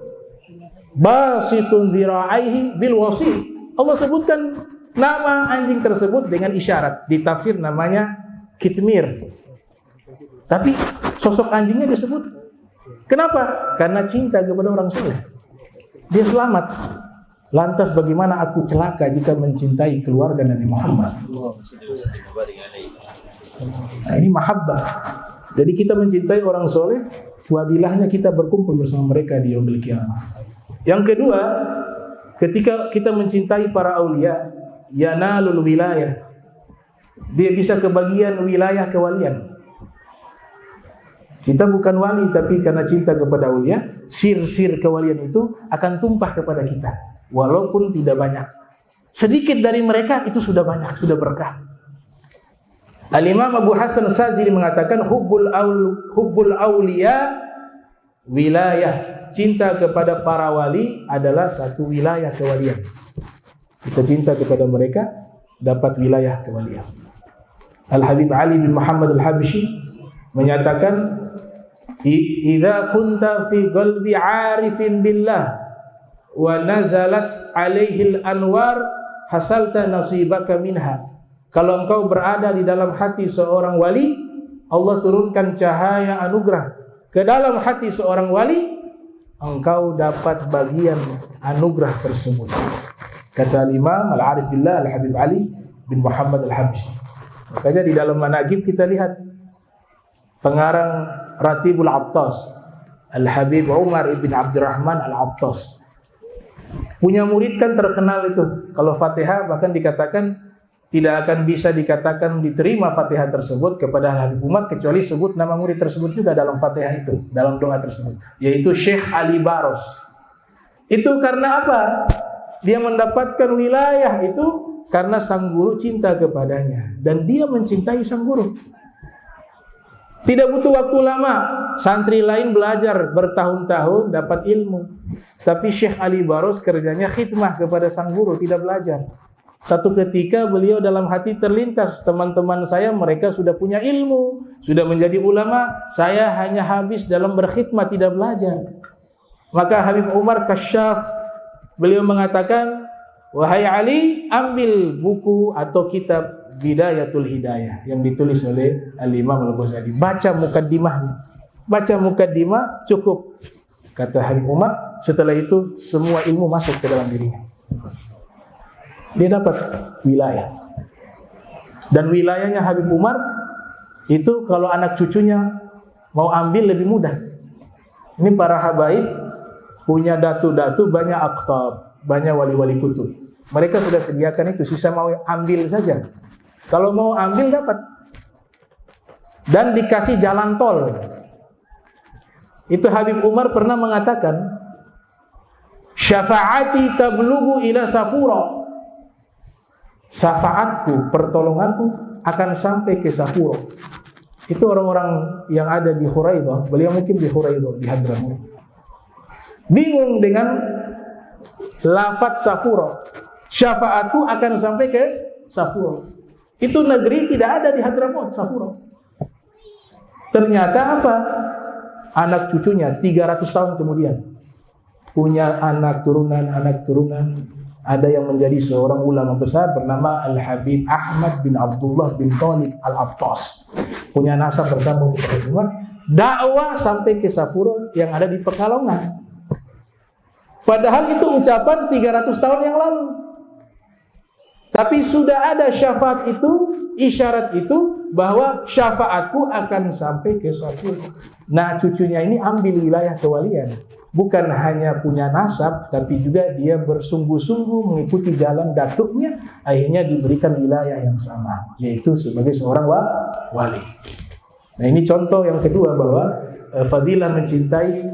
basitun dhira'aihi bil wasi. Allah sebutkan nama anjing tersebut dengan isyarat. Di tafsir namanya kitmir. Tapi sosok anjingnya disebut. Kenapa? Karena cinta kepada orang soleh. Dia selamat. Lantas bagaimana aku celaka jika mencintai keluarga Nabi Muhammad? Nah, ini mahabbah. Jadi kita mencintai orang soleh, fadilahnya kita berkumpul bersama mereka di yaumil qiyamah. Yang kedua, ketika kita mencintai para aulia, yanalul wilayah. Dia bisa kebagian wilayah kewalian. Kita bukan wali, tapi karena cinta kepada aulia, sir-sir kewalian itu akan tumpah kepada kita. Walaupun tidak banyak. Sedikit dari mereka itu sudah banyak, sudah berkah. Al-Imam Abu Hasan Sazili mengatakan hubbul aulia wilayah. Cinta kepada para wali adalah satu wilayah kewalian. Kita cinta kepada mereka, dapat wilayah kewalian. Al-Habib Ali bin Muhammad Al-Habsyi menyatakan, idza kunta fi qalbi 'arifin billah wa nazalat 'alaihi al-anwar hasalta nasibaka minha. Kalau engkau berada di dalam hati seorang wali, Allah turunkan cahaya anugerah ke dalam hati seorang wali, engkau dapat bagian anugerah tersebut. Kata Imam Al-Arif Billah Al-Habib Ali bin Muhammad Al-Habsyi. Makanya di dalam manaqib kita lihat pengarang Ratibul Attas, Al-Habib Umar ibn Abdurrahman Al-Attas, punya murid kan terkenal itu. Kalau Fatihah bahkan dikatakan tidak akan bisa dikatakan diterima Fatihah tersebut kepada Habib Umar kecuali sebut nama murid tersebut juga dalam Fatihah itu, dalam doa tersebut, yaitu Syekh Ali Baros. Itu karena apa? Dia mendapatkan wilayah itu karena sang guru cinta kepadanya dan dia mencintai sang guru. Tidak butuh waktu lama, santri lain belajar bertahun-tahun dapat ilmu. Tapi Syekh Ali Baros kerjanya khidmah kepada sang guru, tidak belajar. Satu ketika beliau dalam hati terlintas, teman-teman saya mereka sudah punya ilmu, sudah menjadi ulama, saya hanya habis dalam berkhidmat, tidak belajar. Maka Habib Umar Kasyaf, beliau mengatakan, wahai Ali, ambil buku atau kitab Bidayatul Hidayah yang ditulis oleh Al-Imam Al-Ghazali. Baca mukaddimahnya. Baca mukaddimah cukup. Kata Habib Umar, setelah itu semua ilmu masuk ke dalam dirinya. Dia dapat wilayah. Dan wilayahnya Habib Umar itu kalau anak cucunya mau ambil lebih mudah. Ini para habaib punya datu-datu, banyak aktab, banyak wali-wali kutub. Mereka sudah sediakan itu, sisa mau ambil saja. Kalau mau ambil dapat. Dan dikasih jalan tol. Itu Habib Umar pernah mengatakan, syafaati tablughu ila Safura. Syafaatku, pertolonganku akan sampai ke Safura. Itu orang-orang yang ada di Huraidah. Beliau mungkin di Huraidah, di Hadramaut. Bingung dengan lafaz Safura. Syafaatku akan sampai ke Safura. Itu negeri tidak ada di Hadramaut, Safura. Ternyata apa? Anak cucunya 300 tahun kemudian punya anak turunan. Ada yang menjadi seorang ulama besar bernama Al-Habib Ahmad bin Abdullah bin Talib Al-Attas. Punya nasab bersambung kepada Umar. Dakwah sampai ke Safura yang ada di Pekalongan. Padahal itu ucapan 300 tahun yang lalu. Tapi sudah ada syafaat itu, isyarat itu bahwa syafaatku akan sampai ke Safura. Nah, cucunya ini ambil wilayah kewalian. Bukan hanya punya nasab, tapi juga dia bersungguh-sungguh mengikuti jalan datuknya, akhirnya diberikan wilayah yang sama, yaitu sebagai seorang wali. Nah, ini contoh yang kedua bahwa fadilah mencintai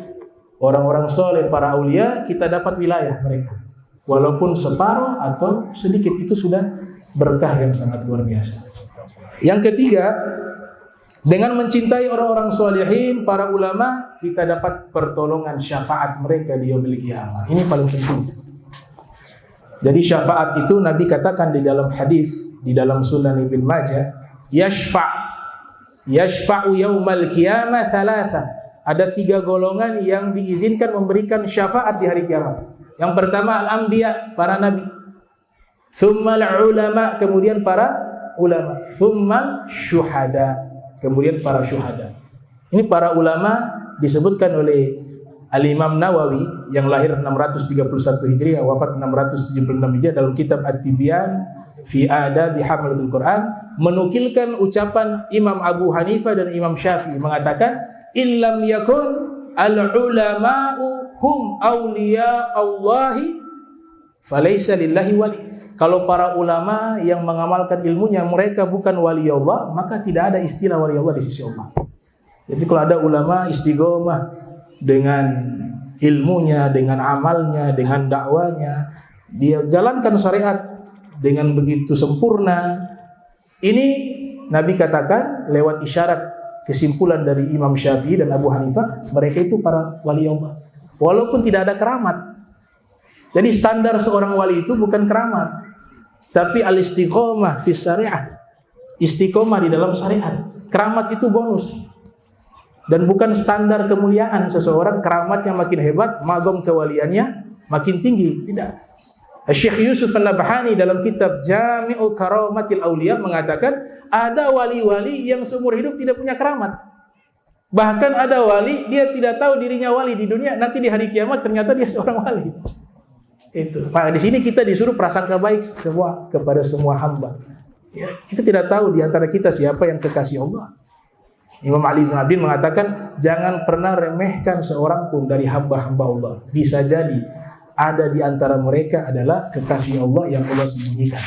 orang-orang soleh, para aulia, kita dapat wilayah mereka. Walaupun separuh atau sedikit, itu sudah berkah yang sangat luar biasa. Yang ketiga, dengan mencintai orang-orang sholihin, para ulama, kita dapat pertolongan syafaat mereka di yaumil qiyamah. Ini paling penting. Jadi syafaat itu Nabi katakan di dalam hadis, di dalam Sunan Ibn Majah, yashfa'u yaumal qiyamah thalatha. Ada 3 golongan yang diizinkan memberikan syafaat di hari kiamat. Yang pertama al-anbiya, para nabi. Tsumma al-ulama, kemudian para ulama. Tsumma syuhada, kemudian para syuhada. Ini para ulama disebutkan oleh Al-Imam Nawawi yang lahir 631 Hijriah, wafat 676 Hijriah, dalam kitab At-Tibyan fi Adabi Hamalatul Quran, menukilkan ucapan Imam Abu Hanifah dan Imam Syafi'i mengatakan, illam yakun al-ulama'u hum awliya Allahi falaysa lillahi wali. Kalau para ulama yang mengamalkan ilmunya mereka bukan wali Allah, maka tidak ada istilah wali Allah di sisi Allah. Jadi kalau ada ulama istiqomah dengan ilmunya, dengan amalnya, dengan dakwanya, dia jalankan syariat dengan begitu sempurna. Ini Nabi katakan lewat isyarat, kesimpulan dari Imam Syafi'i dan Abu Hanifah, mereka itu para wali Allah. Walaupun tidak ada keramat. Jadi standar seorang wali itu bukan keramat, tapi al-istiqomah fi syariah. Istiqomah di dalam syariat. Keramat itu bonus. Dan bukan standar kemuliaan seseorang. Keramatnya makin hebat, magom kewaliannya makin tinggi. Tidak. Syekh Yusuf Al-Nabhani dalam kitab Jami'u Karamatil Auliya mengatakan ada wali-wali yang seumur hidup tidak punya keramat. Bahkan ada wali, dia tidak tahu dirinya wali di dunia, nanti di hari kiamat ternyata dia seorang wali. Itu. Maka di sini kita disuruh prasangka baik semua kepada semua hamba. Ya, kita tidak tahu di antara kita siapa yang kekasih Allah. Imam Ali Zainal Abidin mengatakan, jangan pernah remehkan seorang pun dari hamba-hamba Allah. Bisa jadi ada di antara mereka adalah kekasih Allah yang Allah sembunyikan.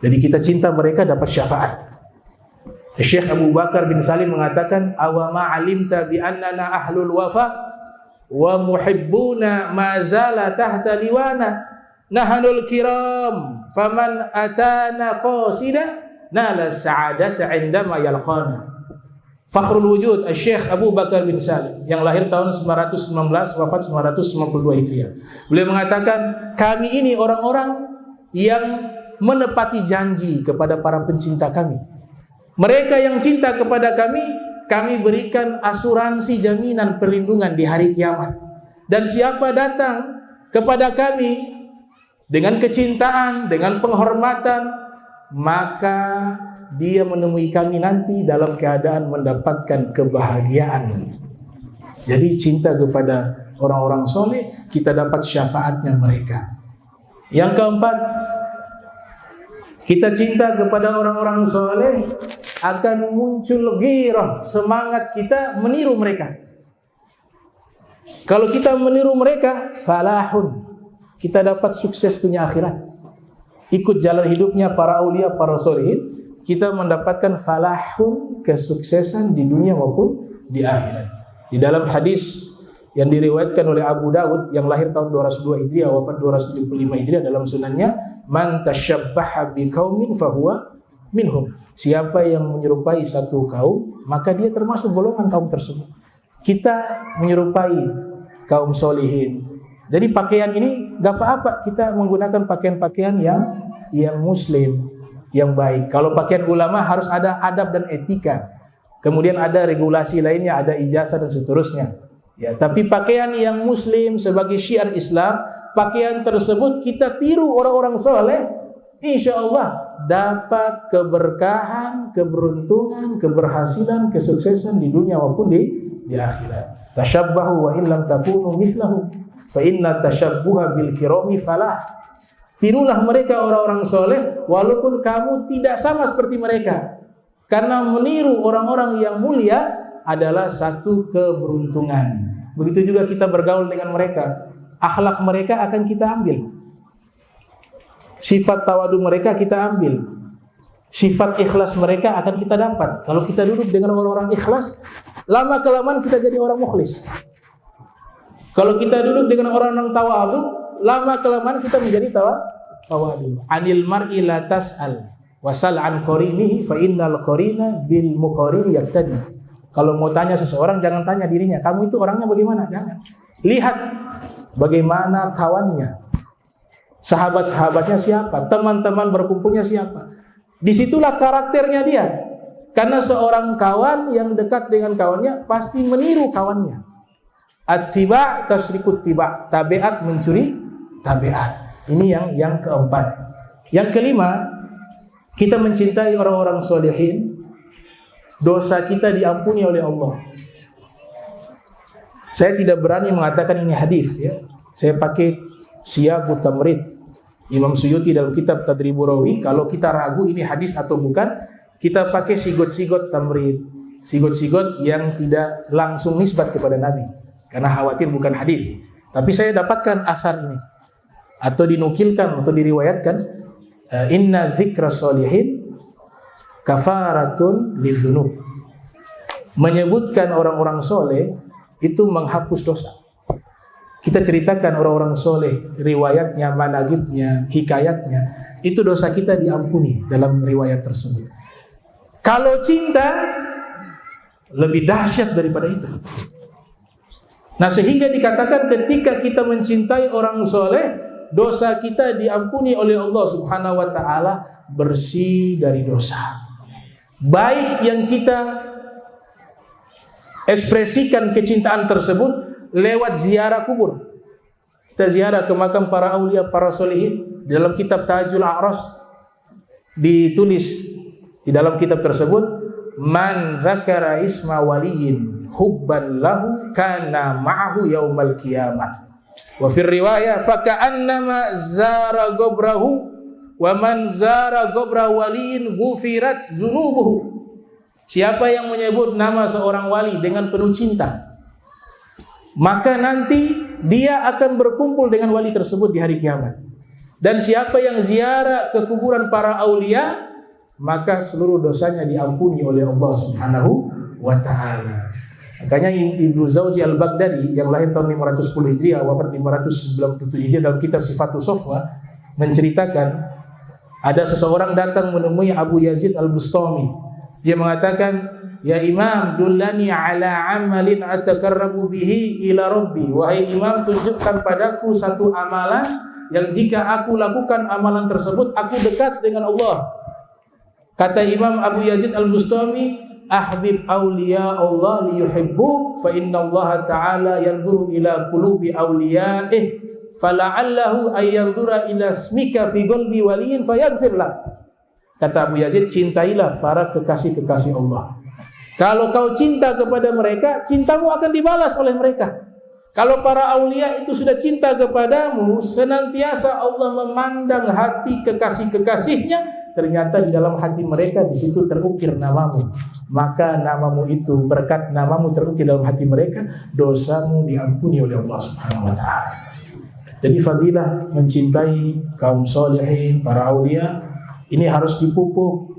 Jadi kita cinta mereka dapat syafaat. Syekh Abu Bakar bin Salim mengatakan, awama alimta bi annana ahlul wafa wa muhibbuna ma zala tahta liwana. Nahanul kiram faman atana qasida nala sa'adata indama yalqana. Fakhrul wujud Syekh Abu Bakar bin Salim yang lahir tahun 919 wafat 992 Hijriah. Beliau mengatakan, kami ini orang-orang yang menepati janji kepada para pencinta kami. Mereka yang cinta kepada kami, kami berikan asuransi jaminan perlindungan di hari kiamat. Dan siapa datang kepada kami dengan kecintaan, dengan penghormatan, maka dia menemui kami nanti dalam keadaan mendapatkan kebahagiaan. Jadi cinta kepada orang-orang soleh, kita dapat syafaatnya mereka. Yang keempat, kita cinta kepada orang-orang soleh, akan muncul ghirah, semangat kita meniru mereka. Kalau kita meniru mereka, falahun, kita dapat sukses dunia akhirat. Ikut jalan hidupnya para aulia, para solihin, kita mendapatkan falahun, kesuksesan di dunia maupun di akhirat. Di dalam hadis yang diriwayatkan oleh Abu Dawud yang lahir tahun 202 Hijriah, wafat 275 Hijriah, dalam sunannya, man tasyabbaha biqaumin fahuwa minhum. Siapa yang menyerupai satu kaum, maka dia termasuk golongan kaum tersebut. Kita menyerupai kaum solihin. Jadi pakaian ini gak apa-apa, kita menggunakan pakaian-pakaian yang muslim, yang baik. Kalau pakaian ulama harus ada adab dan etika. Kemudian ada regulasi lainnya, ada ijazah dan seterusnya. Ya, tapi pakaian yang muslim sebagai syiar Islam, pakaian tersebut kita tiru orang-orang soleh, insya Allah dapat keberkahan, keberuntungan, keberhasilan, kesuksesan di dunia maupun di akhirat. Tashabbahu wa illam takunu mithlahum fa inna tashabbuha bil kirami falah. Tirulah mereka orang-orang soleh walaupun kamu tidak sama seperti mereka. Karena meniru orang-orang yang mulia adalah satu keberuntungan. Begitu juga kita bergaul dengan mereka. Akhlak mereka akan kita ambil. Sifat tawadu mereka kita ambil. Sifat ikhlas mereka akan kita dapat. Kalau kita duduk dengan orang-orang ikhlas, lama kelamaan kita jadi orang mukhlis. Kalau kita duduk dengan orang yang tawadu, lama kelamaan kita menjadi tawadu. Anil mar'i la tas'al wasal an qarinihi fa innal qarina bil muqarini yaqtadi. Kalau mau tanya seseorang, jangan tanya dirinya, kamu itu orangnya bagaimana? Jangan. Lihat bagaimana kawannya. Sahabat-sahabatnya siapa? Teman-teman berkumpulnya siapa? Disitulah karakternya dia. Karena seorang kawan yang dekat dengan kawannya pasti meniru kawannya. At-tiba' tasrikut tiba', tabiat mencuri tabiat. Ini yang keempat. Yang kelima, kita mencintai orang-orang solehin, dosa kita diampuni oleh Allah. Saya tidak berani mengatakan ini hadis, ya. Saya pakai siyagut tamrid Imam Suyuti dalam kitab Tadribur Rawi. Kalau kita ragu ini hadis atau bukan, kita pakai sigot-sigot tamrid, sigot-sigot yang tidak langsung nisbat kepada Nabi, karena khawatir bukan hadis. Tapi saya dapatkan asar ini atau dinukilkan atau diriwayatkan, inna dzikras sholihin kafaratun lidzunub. Menyebutkan orang-orang soleh itu menghapus dosa. Kita ceritakan orang-orang soleh, riwayatnya, managibnya, hikayatnya, itu dosa kita diampuni dalam riwayat tersebut. Kalau cinta lebih dahsyat daripada itu. Nah, sehingga dikatakan ketika kita mencintai orang soleh, dosa kita diampuni oleh Allah Subhanahu wa ta'ala, bersih dari dosa. Baik yang kita ekspresikan kecintaan tersebut lewat ziarah kubur. Kita ziarah ke makam para aulia, para solihin. Dalam kitab Tajul A'ras ditulis di dalam kitab tersebut, man dzakara isma waliyin hubban lahu kana ma'ahu yaumal qiyamah. Wa fir riwayah fa ka'annama zara qabrahu wa man zara qabra waliyin ghufirat dzunubuhu. Siapa yang menyebut nama seorang wali dengan penuh cinta, maka nanti dia akan berkumpul dengan wali tersebut di hari kiamat. Dan siapa yang ziarah ke kuburan para aulia, maka seluruh dosanya diampuni oleh Allah Subhanahu wa ta'ala. Makanya Ibnu Zawzi Al-Baghdadi yang lahir tahun 510 Hijriah, wafat 597 Hijriah, dalam kitab Sifatus Sofwa menceritakan ada seseorang datang menemui Abu Yazid Al-Bustami. Dia mengatakan, "Ya Imam, dullani ala amalin atakarrabu bihi ila rabbi." Wahai Imam, tunjukkan padaku satu amalan yang jika aku lakukan amalan tersebut, aku dekat dengan Allah. Kata Imam Abu Yazid Al-Bustami, "Ahbib awliya Allah liyuhibbuk, fa inna Allah ta'ala yanzuru ila qulubi awliya'ih, fala'allahu ayyanzura ila ismika fi qalbi waliyin fayaghfir lah." Kata Abu Yazid, cintailah para kekasih-kekasih Allah. Kalau kau cinta kepada mereka, cintamu akan dibalas oleh mereka. Kalau para aulia itu sudah cinta kepadamu, senantiasa Allah memandang hati kekasih-kekasihnya, ternyata di dalam hati mereka di situ terukir namamu. Maka namamu itu, berkat namamu terukir dalam hati mereka, dosamu diampuni oleh Allah Subhanahu wa ta'ala. Jadi fadilah mencintai kaum solihin, para aulia, ini harus dipupuk.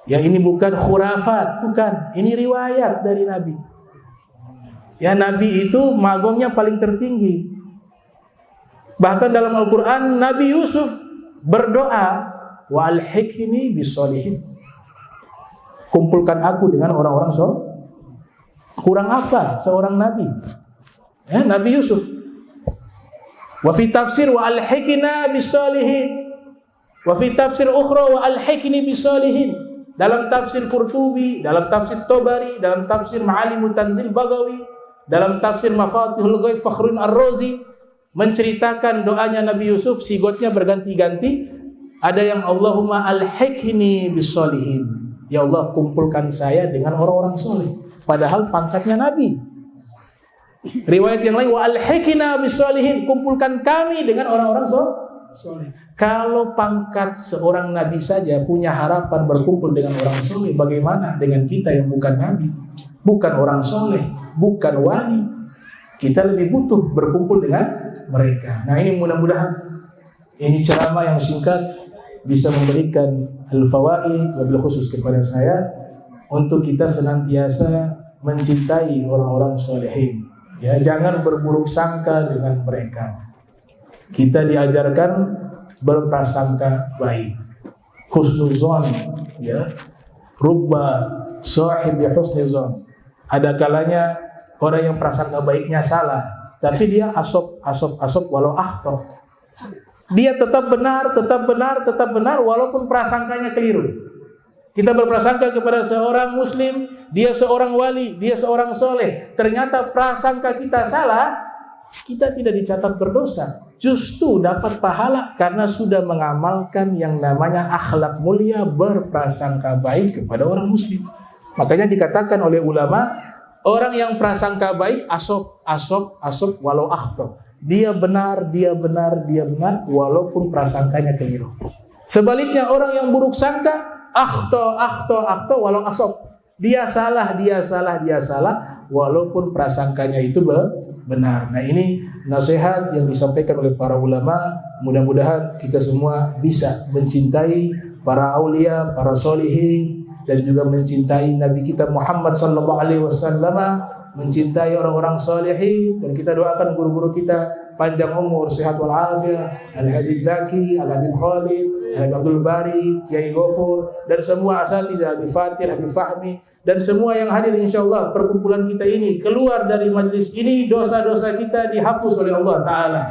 Ya, ini bukan khurafat, bukan. Ini riwayat dari Nabi. Ya, Nabi itu magomnya paling tertinggi. Bahkan dalam Al-Quran, Nabi Yusuf berdoa, wa alhiqni bisolihin. Kumpulkan aku dengan orang-orang soleh. Kurang apa seorang Nabi? Ya, Nabi Yusuf. Wa fi tafsir wa alhiqna bisolihin. Wa fi tafsir ukhra wa alhiqni bisolihin. Dalam tafsir Qurtubi, dalam tafsir Tabari, dalam tafsir Ma'alimut Tanzil Bagawi, dalam tafsir Mafatihul Ghaib Fakhruddin Ar-Razi menceritakan doanya Nabi Yusuf, sigotnya berganti-ganti. Ada yang Allahumma alhiqni bisolihin. Ya Allah, kumpulkan saya dengan orang-orang soleh. Padahal pangkatnya Nabi. Riwayat yang lain, wa alhiqna bisolihin, kumpulkan kami dengan orang-orang soleh. Kalau pangkat seorang nabi saja punya harapan berkumpul dengan orang soleh, bagaimana dengan kita yang bukan nabi, bukan orang soleh, bukan wali? Kita lebih butuh berkumpul dengan mereka. Nah, ini mudah-mudahan ini ceramah yang singkat bisa memberikan al-fawaid, wabil khusus kepada saya, untuk kita senantiasa mencintai orang-orang solehin. Ya, jangan berburuk sangka dengan mereka. Kita diajarkan berprasangka baik, husnuzon, ya, rubba sahibi husnuzon. Ada kalanya orang yang prasangka baiknya salah, tapi dia asop walau akhtar. Dia tetap benar walaupun prasangkanya keliru. Kita berprasangka kepada seorang muslim, dia seorang wali, dia seorang soleh. Ternyata prasangka kita salah, kita tidak dicatat berdosa. Justru dapat pahala karena sudah mengamalkan yang namanya akhlak mulia, berprasangka baik kepada orang muslim. Makanya dikatakan oleh ulama, orang yang prasangka baik asop walau akhto. Dia benar walaupun prasangkanya keliru. Sebaliknya orang yang buruk sangka akhto walau asop. Dia salah walaupun prasangkanya itu benar. Nah, ini nasihat yang disampaikan oleh para ulama. Mudah-mudahan kita semua bisa mencintai para aulia, para solihin, dan juga mencintai Nabi kita Muhammad sallallahu alaihi wasallam, mencintai orang-orang salihin. Dan kita doakan guru-guru kita panjang umur, sehat walafiat, Al-Habib Zaki, Al-Habib Khalid, Al-Habib Abdul Bari, Kiai Ghafur, dan semua asatidzah, Habib Fatir, Habib Fahmi, dan semua yang hadir. Insyaallah perkumpulan kita ini keluar dari majlis ini, dosa-dosa kita dihapus oleh Allah Ta'ala.